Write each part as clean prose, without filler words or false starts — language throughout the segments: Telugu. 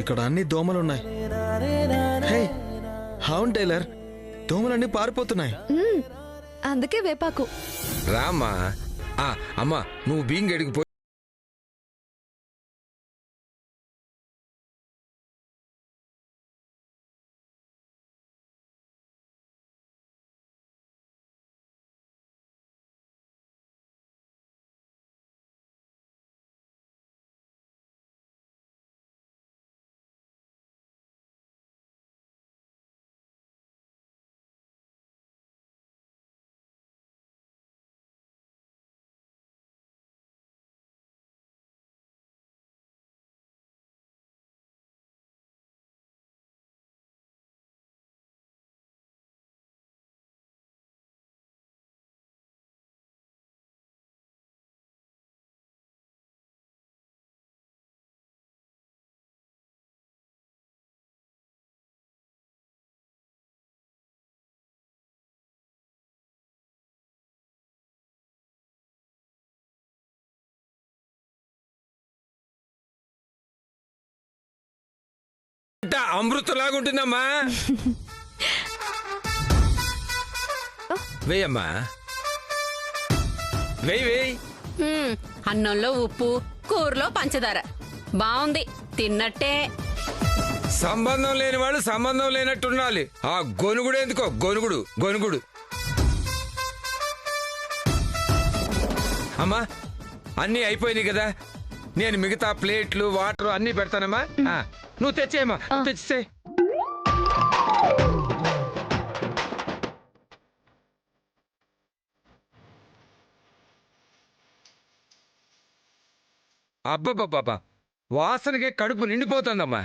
ఇక్కడ అన్ని దోమలున్నాయి. హే అవును టైలర్, దోమలన్నీ పారిపోతున్నాయి. అందుకే వేపాకు. రామ్మా. అమ్మా నువ్వు బియ్యం గడికి అమృతలాగుంటుందమ్మా. వేయమ్మా, వేయి. అన్నంలో ఉప్పు, కూరలో పంచదార. బాగుంది, తిన్నట్టే. సంబంధం లేని వాళ్ళు సంబంధం లేనట్టు ఉండాలి. ఆ గొనుగుడు ఎందుకో, గొనుగుడు. అమ్మా అన్నీ అయిపోయినాయి కదా, నేను మిగతా ప్లేట్లు వాటర్ అన్నీ పెడతానమ్మా. నువ్వు తెచ్చేయమ్మా, తెచ్చే. అబ్బబ్బబ్బా, వాసనకే కడుపు నిండిపోతుందమ్మా.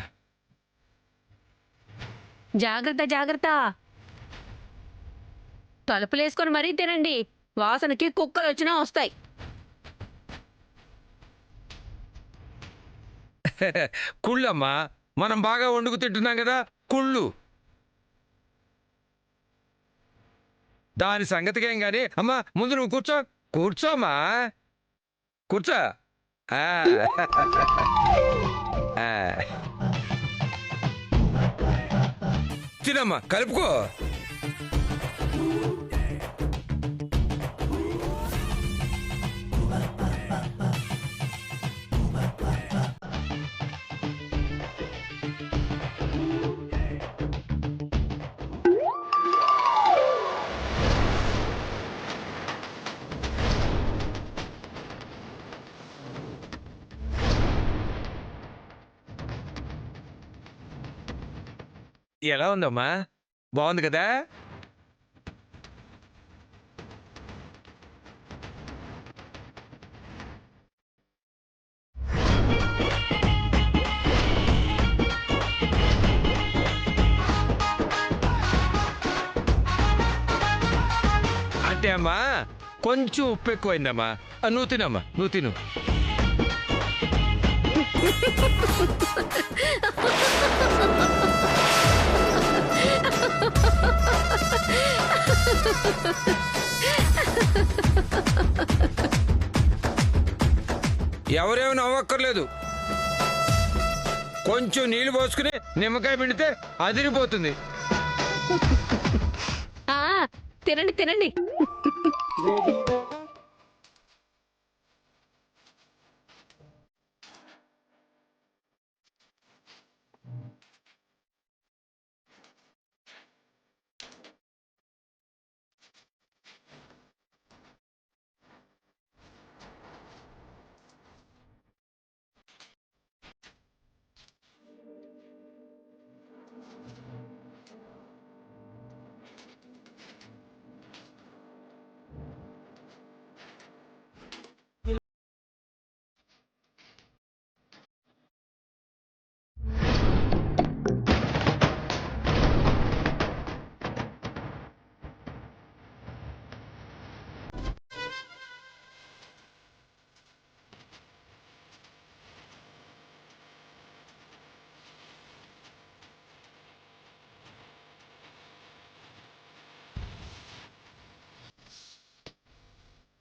జాగ్రత్త. తలుపులేసుకొని మరీ తినండి, వాసనకి కుక్కలు వచ్చినా వస్తాయి. కుళ్ళమ్మా, మనం బాగా వండుకు తింటున్నాం కదా, కుళ్ళు. దాని సంగతికేం గాని అమ్మా, ముందు నువ్వు కూర్చోమ్మా. కూర్చో. తినమ్మా, కలుపుకో. ఎలా ఉందమ్మా, బాగుంది కదా? అంటే అమ్మా కొంచెం ఉప్పు ఎక్కువైందమ్మా. నువ్వు తినమ్మా, నువ్వు తిను. ఎవరేమో నవ్వక్కర్లేదు. కొంచెం నీళ్లు పోసుకుని నిమ్మకాయ పిండితే అదిరిపోతుంది. తినండి.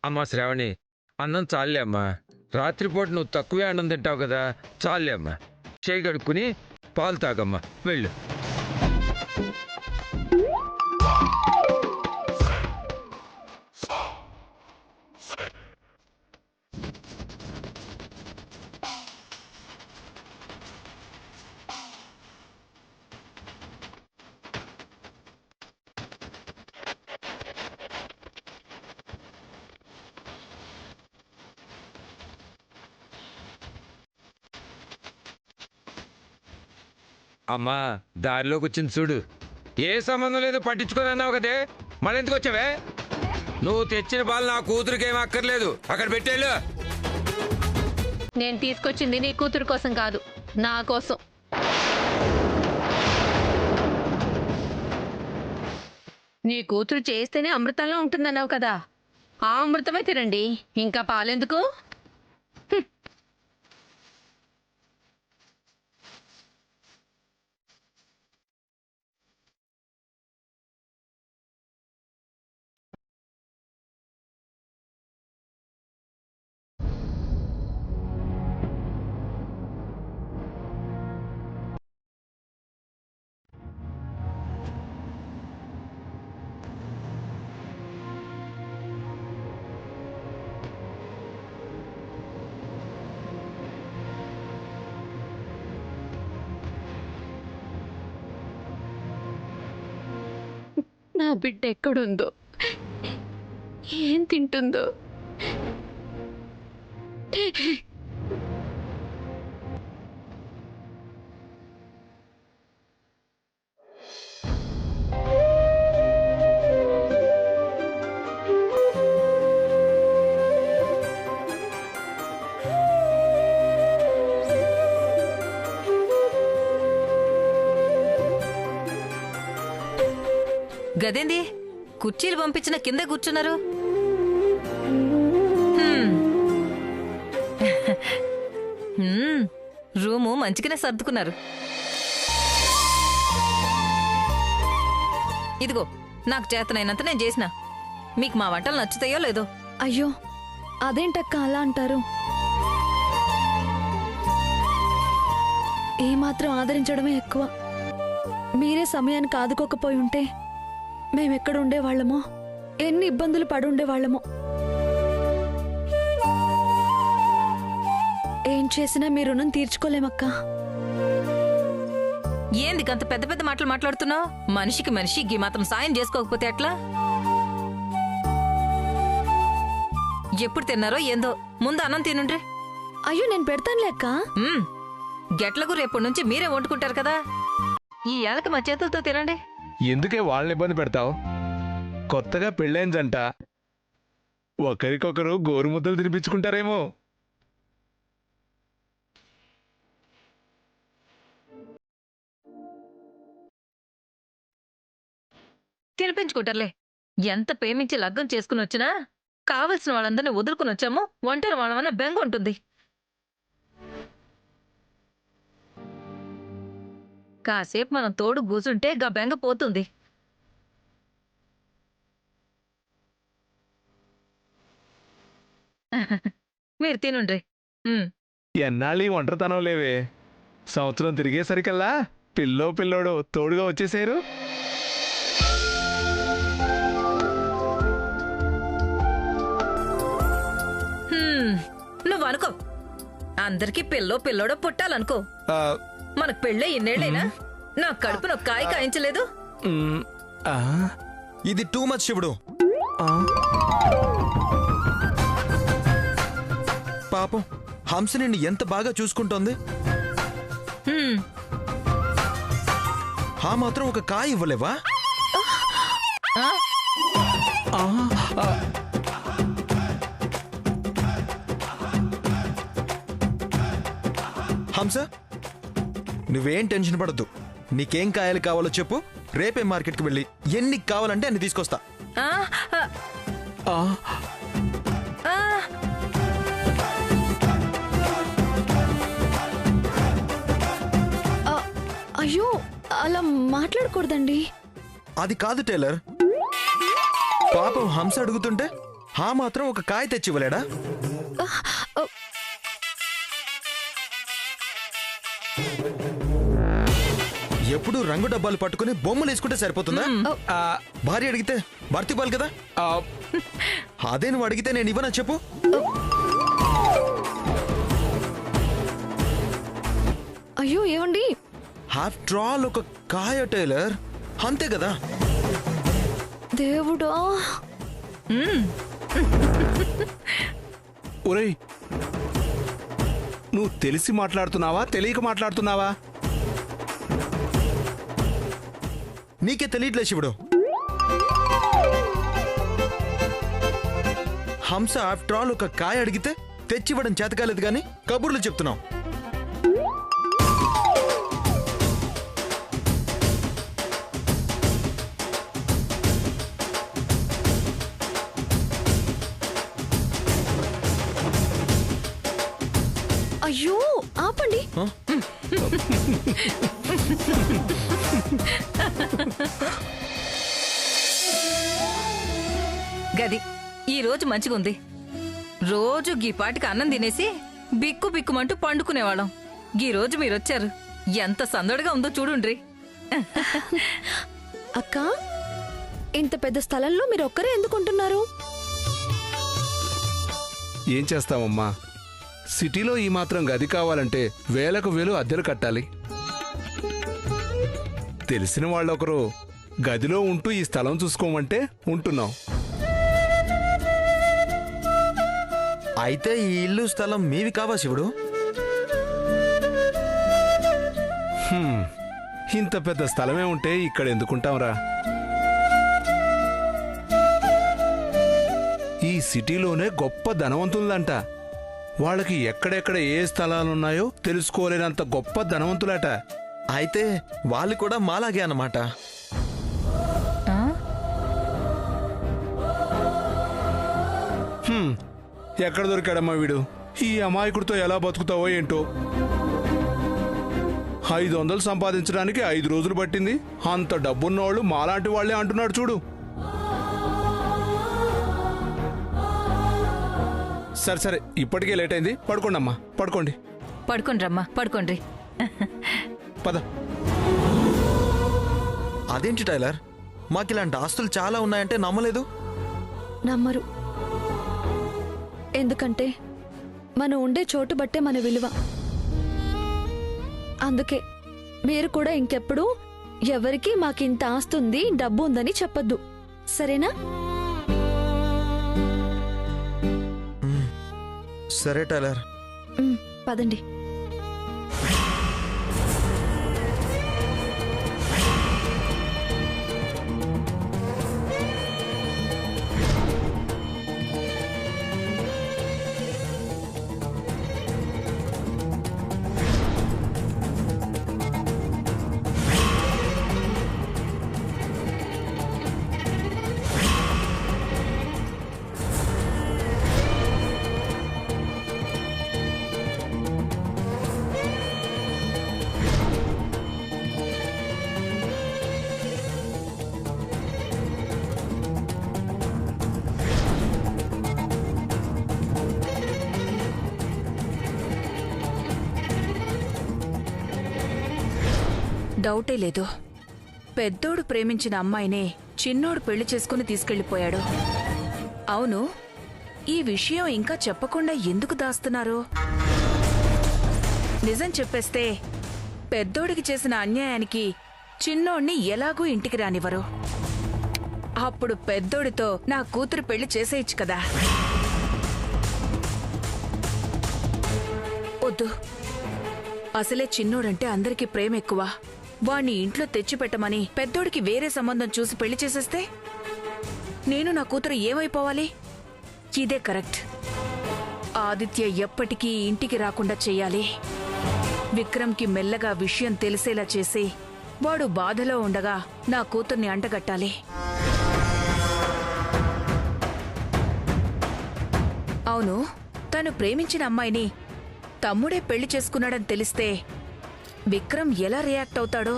అమ్మా శ్రావణి, అన్నం చాలే అమ్మా. రాత్రిపూట నువ్వు తక్కువే అన్నం తింటావు కదా, చాలే అమ్మా. చేయి కడుక్కుని పాలు తాగమ్మా, వెళ్ళు. అమ్మా, దారిలోకి వచ్చింది చూడు. ఏ సంబంధం లేదు, పట్టించుకొని అన్నావు కదే, మళ్ళీ వచ్చావే? నువ్వు తెచ్చిన పాలు నా కూతురికి ఏం అక్కర్లేదు, అక్కడ పెట్టేళ్ళు. నేను తీసుకొచ్చింది నీ కూతురు కోసం కాదు, నా కోసం. నీ కూతురు చేస్తేనే అమృతంలో ఉంటుందన్నావు కదా, ఆ అమృతమే తినండి, ఇంకా పాలెందుకు? నా బిడ్డ ఎక్కడుందో, ఏం తింటుందో. గదేంది కుర్చీలు పంపించిన కింద కూర్చున్నారు? రూము మంచిగానే సర్దుకున్నారు. ఇదిగో, నాకు చేతనైనంత నేను చేసిన. మీకు మా వంటలు నచ్చుతాయో లేదో? అయ్యో, అదేంటక్క అలా అంటారు? ఏమాత్రం ఆదరించడమే ఎక్కువ. మీరే సమయానికి ఆదుకోకపోయి ఉంటే మేమెక్కడ ఉండేవాళ్ళమో, ఎన్ని ఇబ్బందులు పడి ఉండేవాళ్ళమో. ఏం చేసినా మీ రుణం తీర్చుకోలేమక్కా. ఏంది అంత పెద్ద పెద్ద మాటలు మాట్లాడుతున్నావు? మనిషికి మనిషి గీ మాత్రం సాయం చేసుకోకపోతే ఎట్లా? ఎప్పుడు తిన్నారో ఏందో, ముందు అన్నం తినుండ్రి. అయ్యో, నేను పెడతానులే అక్క. గెట్లకు రేపటి నుంచి మీరే వండుకుంటారు కదా, ఈ ఏళ్ళకి మా చేతులతో తినండి. ఎందుకే వాళ్ళని ఇబ్బంది పెడతావు? కొత్తగా పెళ్ళైందంట, ఒకరికొకరు గోరుముద్దలు తినిపించుకుంటారేమో. తినిపించుకుంటారులే. ఎంత ప్రేమించి లగ్గం చేసుకుని వచ్చినా కావలసిన వాళ్ళందరినీ వదులుకుని వచ్చాము, ఒంటరి వాళ్ళమన్న బెంగ ఉంటుంది. కాసేపు మనం తోడు కూసుంటే గా బెంగ పోతుంది. మీరు తినుండ్రి. ఎన్నాళ్ళు ఈ ఒంటరితనం లేవే, సంవత్సరం తిరిగేసరికల్లా పిల్లోడు తోడుగా వచ్చేసారు. నువ్వు అనుకో, అందరికీ పిల్లోడో పుట్టాలనుకో. మనకు పెళ్ళే ఇన్నేళ్ళైనా నా కడుపున కాయ కాయించలేదు. ఇది టూ మచ్ శివుడు. పాపం హంస నిన్ను ఎంత బాగా చూసుకుంటోంది. ఆ మాత్రం ఒక కాయ ఇవ్వలేవా? హంస, నువ్వేం టెన్షన్ పడద్దు. నీకేం కాయలు కావాలో చెప్పు, రేపే మార్కెట్కి వెళ్ళి ఎన్ని కావాలంటే అన్ని తీసుకొస్తా. అయ్యో, అలా మాట్లాడకూడదండి. అది కాదు టైలర్, పాపం హంస అడుగుతుంటే ఆ మాత్రం ఒక కాయ తెచ్చివ్వలేడా? ఎప్పుడు రంగు డబ్బాలు పట్టుకుని బొమ్మలు వేసుకుంటే సరిపోతుందా? ఆ, భార్య అడిగితే భర్త ఇవ్వాలి కదా. ఆ, అదే నువ్వు అడిగితే నేను ఇవ్వనా చెప్పు? అయ్యో ఏమండి, ఆఫ్టర్ ఆల్ ఒక కాయ టైలర్, అంతే కదా. దేవుడా. ఒరేయ్, నువ్వు తెలిసి మాట్లాడుతున్నావా తెలియక మాట్లాడుతున్నావా? నీకే తెలియట్లే శివుడు. హంస ఆఫ్టర్ ఆల్ ఒక కాయ అడిగితే తెచ్చివ్వడం చేతకాలేదు కానీ కబుర్లు చెప్తున్నావు. అయ్యో ఆపండి. గది ఈ రోజు మంచిగుంది. రోజు గీపాటికి అన్నం తినేసి బిక్కు బిక్కుమంటూ పండుకునేవాళ్ళం. గీ రోజు మీరొచ్చారు, ఎంత సందడిగా ఉందో చూడుండ్రి. అక్క, ఇంత పెద్ద స్థలంలో మీరు ఒక్కరే ఎందుకుంటున్నారు? ఏం చేస్తామమ్మా, సిటీలో ఈ మాత్రం గది కావాలంటే వేలకు వేలు అద్దెలు కట్టాలి. తెలిసిన వాళ్ళొకరు గదిలో ఉంటూ ఈ స్థలం చూసుకోమంటే ఉంటున్నాం. అయితే ఈ ఇల్లు స్థలం మీవి కావా శివుడు? ఇంత పెద్ద స్థలమే ఉంటే ఇక్కడ ఎందుకుంటాంరా? ఈ సిటీలోనే గొప్ప ధనవంతులంట. వాళ్ళకి ఎక్కడెక్కడ ఏ స్థలాలున్నాయో తెలుసుకోలేనంత గొప్ప ధనవంతులట. అయితే వాళ్ళు కూడా మాలాగే అన్నమాట. ఎక్కడ దొరికాడమ్మా వీడు? ఈ అమాయకుడితో ఎలా బతుకుతావో ఏంటో. 500 సంపాదించడానికి 5 రోజులు పట్టింది. అంత డబ్బున్నవాళ్ళు మాలాంటి వాళ్లే అంటున్నాడు చూడు. సరే సరే, ఇప్పటికే లేట్ అయింది. పడుకోండి అమ్మా, పడుకోండి. పడుకోండి రమ్మా, పడుకోండి. పద. అదేంటి టైలర్, మాకు ఇలాంటి ఆస్తులు చాలా ఉన్నాయంటే నమ్మలేదు. నమ్మరు. ఎందుకంటే మనం ఉండే చోటు బట్టే మన విలువ. అందుకే మీరు కూడా ఇంకెప్పుడు ఎవరికి మాకింత ఆస్తుంది, డబ్బు ఉందని చెప్పొద్దు, సరేనా? సరే టైలర్. పదండి. డౌటే లేదు, పెద్దోడు ప్రేమించిన అమ్మాయినే చిన్నోడు పెళ్లి చేసుకుని తీసుకెళ్లిపోయాడు. అవును, ఈ విషయం ఇంకా చెప్పకుండా ఎందుకు దాస్తున్నారు? నిజం చెప్పేస్తే పెద్దోడికి చేసిన అన్యాయానికి చిన్నోడిని ఎలాగూ ఇంటికి రానివ్వరు. అప్పుడు పెద్దోడితో నా కూతురు పెళ్లి చేసేయచ్చు కదా. వద్దు, అసలే చిన్నోడంటే అందరికీ ప్రేమ ఎక్కువ. వాణ్ణి ఇంట్లో తెచ్చిపెట్టమని పెద్దోడికి వేరే సంబంధం చూసి పెళ్లి చేసేస్తే నేను నా కూతురు ఏమైపోవాలి? ఇదే కరెక్ట్. ఆదిత్య ఎప్పటికీ ఇంటికి రాకుండా చెయ్యాలి. విక్రమ్కి మెల్లగా విషయం తెలిసేలా చేసి వాడు బాధలో ఉండగా నా కూతుర్ని అంటగట్టాలి. అవును, తను ప్రేమించిన అమ్మాయిని తమ్ముడే పెళ్లి చేసుకున్నాడని తెలిస్తే విక్రమ్ ఎలా రియాక్ట్ అవుతాడో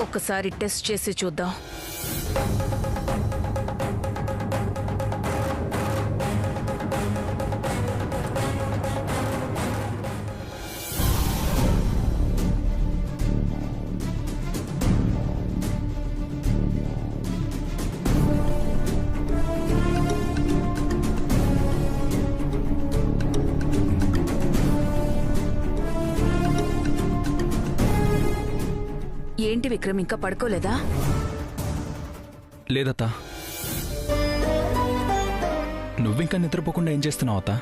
ఒక్కసారి టెస్ట్ చేసి చూద్దాం. విక్రమ్ ఇంకా పడుకోలేదా? లేదత్తా. నువ్వింకా నిద్రపోకుండా ఏం చేస్తున్నావు అత్తా?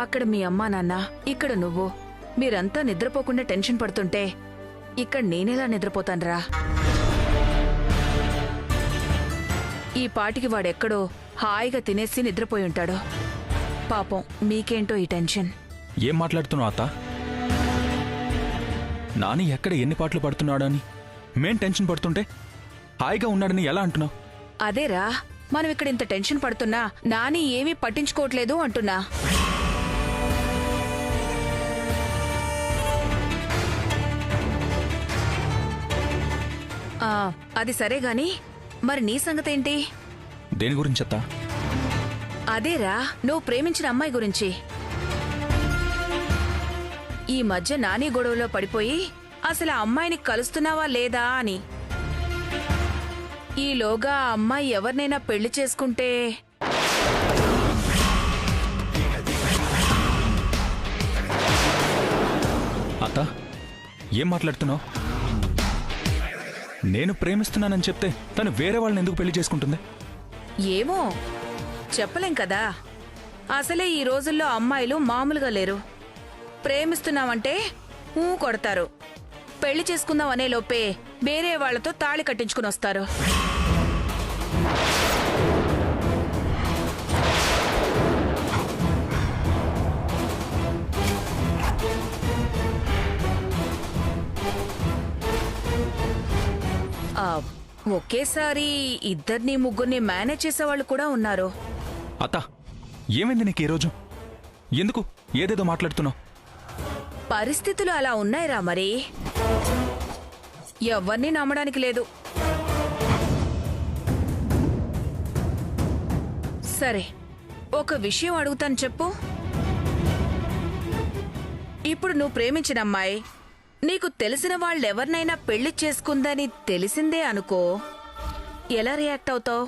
అక్కడ మీ అమ్మా నాన్న, ఇక్కడ నువ్వు, మీరంతా నిద్రపోకుండా టెన్షన్ పడుతుంటే ఇక్కడ నేనెలా నిద్రపోతాన్రా? ఈ పాటికి వాడెక్కడో హాయిగా తినేసి నిద్రపోయి ఉంటాడు. పాపం మీకేంటో ఈ టెన్షన్. ఏం మాట్లాడుతున్నావు అత్తా? నాని ఎక్కడ ఎన్ని పాటలు పడుతున్నాడని మేం టెన్షన్ పడుతుంటే హాయిగా ఉన్నాడని ఎలా అంటున్నావు? అదేరా, మనం ఇక్కడ ఇంత టెన్షన్ పడుతున్నా నాని ఏమీ పట్టించుకోవట్లేదు అంటున్నా. అది సరే గాని మరి నీ సంగతేంటి? దేని గురించి అత్తా? అదేరా, నువ్వు ప్రేమించిన అమ్మాయి గురించి. ఈ మధ్య నాని గొడవలో పడిపోయి అసలు ఆ అమ్మాయిని కలుస్తున్నావా లేదా అని. ఈలోగా ఆ అమ్మాయి ఎవరినైనా పెళ్లి చేసుకుంటే అత్తా ఏం మాట్లాడుతున్నావు? నేను ప్రేమిస్తున్నానని చెప్తే తను వేరే వాళ్ళని ఎందుకు పెళ్లి చేసుకుంటుంది? ఏమో చెప్పలేం కదా. అసలే ఈ రోజుల్లో అమ్మాయిలు మామూలుగా లేరు. ప్రేమిస్తున్నామంటే కొడతారు. పెళ్లి చేసుకుందాం అనే లోపే వేరే వాళ్లతో తాళి కట్టించుకుని వస్తారు. ఒకేసారి ఇద్దరిని ముగ్గురిని మేనేజ్ చేసేవాళ్ళు కూడా ఉన్నారు. అత్తా ఏమైంది నీకు ఈరోజు? ఎందుకు ఏదేదో మాట్లాడుతున్నావు? పరిస్థితులు అలా ఉన్నాయిరా మరి. ఎవరిని నమ్మడానికి లేదు. సరే, ఒక విషయం అడుగుతాను చెప్పు. ఇప్పుడు నువ్వు ప్రేమించిన అమ్మాయి నీకు తెలిసిన వాళ్ళెవరినైనా పెళ్లి చేసుకుందని తెలిసిందే అనుకో, ఎలా రియాక్ట్ అవుతావు?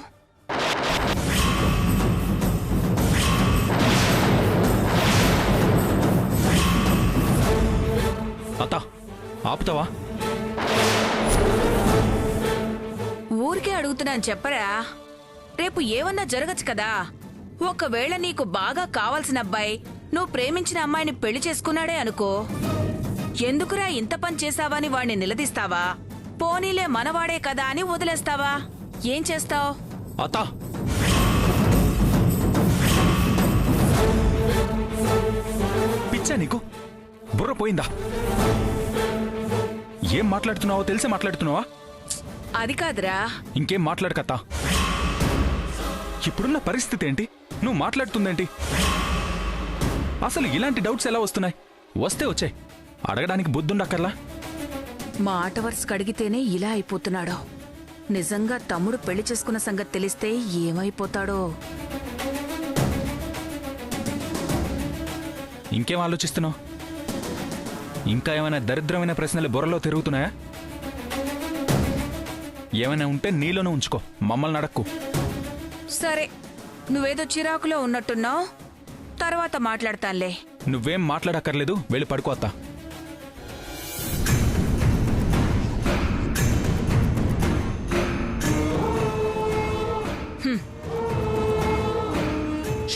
అత్తా ఆపుతావా? ఊరికే అడుగుతున్నాను చెప్పరా. రేపు ఏమన్నా జరగచ్చు కదా. ఒకవేళ నీకు బాగా కావాల్సిన అబ్బాయి నువ్వు ప్రేమించిన అమ్మాయిని పెళ్లి చేసుకున్నాడే అనుకో, ఎందుకురా ఇంత పని చేశావని వాణ్ణి నిలదీస్తావా? పోనీలే మనవాడే కదా అని వదిలేస్తావా? ఏం చేస్తావ్? అత్తా పిచ్చా నీకు? బుర్ర పోయిందా? ఏం మాట్లాడుతున్నావో తెలిసే మాట్లాడుతున్నావా? అది కాదురా. ఇంకేం మాట్లాడకత్తా. ఇప్పుడున్న పరిస్థితి ఏంటి? నువ్వు మాట్లాడుతుందేంటి? అసలు ఇలాంటి డౌట్స్ ఎలా వస్తున్నాయి? వస్తే వచ్చాయి, అడగడానికి బుద్ధుండక్కర్లా. మాట వరుస కడిగితేనే ఇలా అయిపోతున్నాడో. నిజంగా తమ్ముడు పెళ్లి చేసుకున్న సంగతి తెలిస్తే ఏమైపోతాడో. ఇంకేం ఆలోచిస్తున్నావు? ఇంకా ఏమైనా దరిద్రమైన ప్రశ్నలు బుర్రలో తిరుగుతున్నాయా? ఏమైనా ఉంటే నీలోనే ఉంచుకో, మమ్మల్ని అడక్కు. సరే, నువ్వేదో చిరాకులో ఉన్నట్టున్నావు, తర్వాత మాట్లాడతానులే. నువ్వేం మాట్లాడక్కర్లేదు, వెళ్ళి పడుకోత్తా.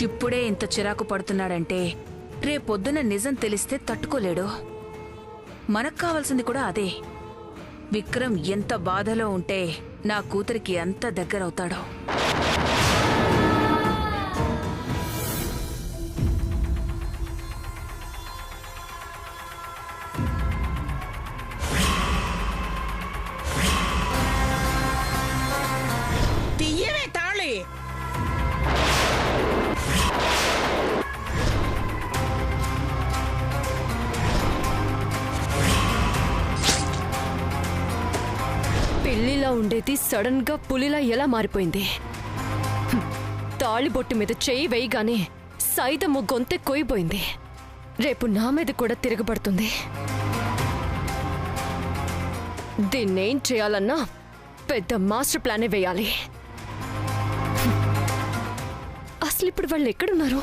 ఇప్పుడే ఇంత చిరాకు పడుతున్నాడంటే రేపొద్దున నిజం తెలిస్తే తట్టుకోలేడు. మనకు కావాల్సింది కూడా అదే. విక్రమ్ ఎంత బాధలో ఉంటే నా కూతురికి ఎంత దగ్గరవుతాడో. తీయవే తాళి. పెళ్లిలా ఉండేది సడన్ గా పులిలా ఎలా మారిపోయింది? తాళిబొట్టు మీద చెయ్యి వేయగానే సైదమ్మ గొంతె కొయ్యిపోయింది. రేపు నా మీద కూడా తిరగబడుతుంది. దీన్నేం చేయాలన్నా పెద్ద మాస్టర్ ప్లానే వేయాలి. అసలు ఇప్పుడు వాళ్ళు ఎక్కడున్నారు?